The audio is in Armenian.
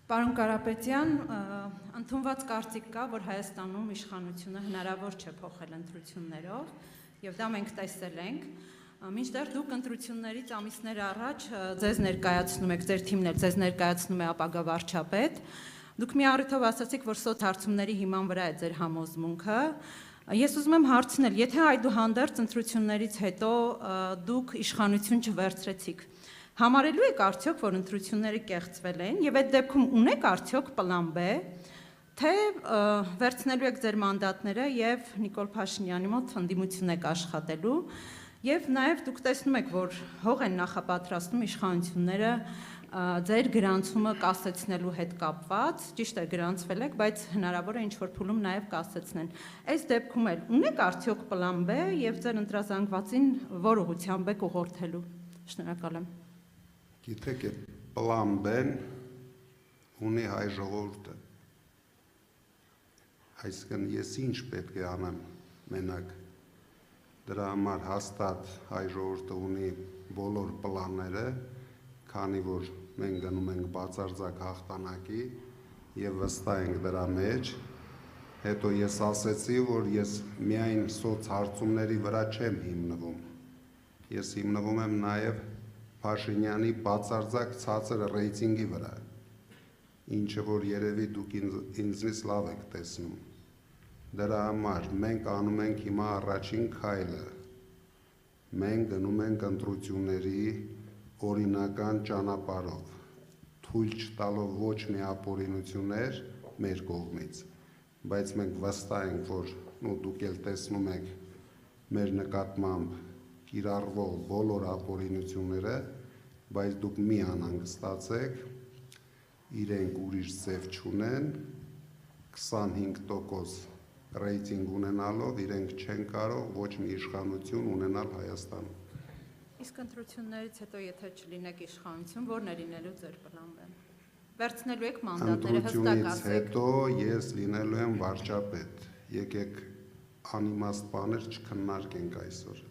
Պարոն Կարապետյան, ընդունված կարծիք կա, որ Հայաստանում իշխանությունը հնարավոր չէ փոխել ընտրություններով, եւ դա մենք տեսել ենք։ Մինչդեռ դուք ընտրություններից ամիսներ առաջ ձեզ ներկայացնում եք, ձեր թիմն էլ ձեզ ներկայացնում է ապագա վարչապետ։ Դուք մի առիթով ասացիք, որ սոցհարցումների հիման վրա է ձեր համոզմունքը։ Ես ուզում եմ հարցնել, եթե այդուհանդերձ ընտրություններից հետո դուք իշխանություն չվերցրեցիք, համարելու եք արդյոք, որ ընտրությունները կեղծվել են, եւ այդ դեպքում ունեք արդյոք պլան B, թե վերցնելու եք ձեր մանդատները եւ Նիկոլ Փաշինյանի մոտ ընդդիմություն եք աշխատելու, եւ նաեւ դուք տեսնում եք, որ հող են նախապատրաստում իշխանությունները ձեր գրանցումը կասեցնելու հետ կապված, ճիշտ է գրանցվել եք, բայց հնարավոր է ինչ-որ փուլում նաեւ կասեցնեն։ Այս դեպքում էլ ունեք արդյոք պլան B եւ ձեր ընտրազանգվածին որ ուղղությամբ եք ուղղորդելու։ Շնորհակալ եմ։ Գիտեք, այդ պլան B-ն ունի հայ ժողովուրդը։ Այսինքն ես ինչ պետք է անեմ մենակ, դրա համար հաստատ հայ ժողովուրդը ունի բոլոր պլանները, քանի որ մենք գնում ենք բացարձակ հաղթանակի եւ վստահ ենք դրա մեջ։ Հետո ես ասեցի, որ ես միայն սոցհարցումների վրա չեմ հիմնվում։ Ես հիմնվում եմ նաեւ Փաշինյանի բացարձակ ցածր ռեյտինգի վրա, ինչը որ երևի դուք ինձնից լավ եք տեսնում։ Դրա համար մենք անում ենք հիմա առաջին քայլը։ Մենք գնում ենք ընտրությունների օրինական ճանապարհով, թույլ չտալով ոչ մի ապօրինություններ մեր կողմից, բայց մենք վստահ ենք, որ դուք էլ տեսնում եք մեր նկատմամբ կիրառվող բոլոր ապօրինությունները, բայց դուք մի անհանգստացեք, իրենք ուրիշ ձև չունեն, 25% ռեյտինգ ունենալով իրենք չեն կարող ոչ մի իշխանություն ունենալ Հայաստանում։ Իսկ ընտրություններից հետո եթե չլինեք իշխանություն, ո՞րն է լինելու ձեր պլան B-ն։ Վերցնելու եք մանդատները, հստակ ասեք։ Ընտրությունից հետո ես լինելու եմ վարչապետ։ Եկեք անիմաստ բաներ չքննարկենք այսօր։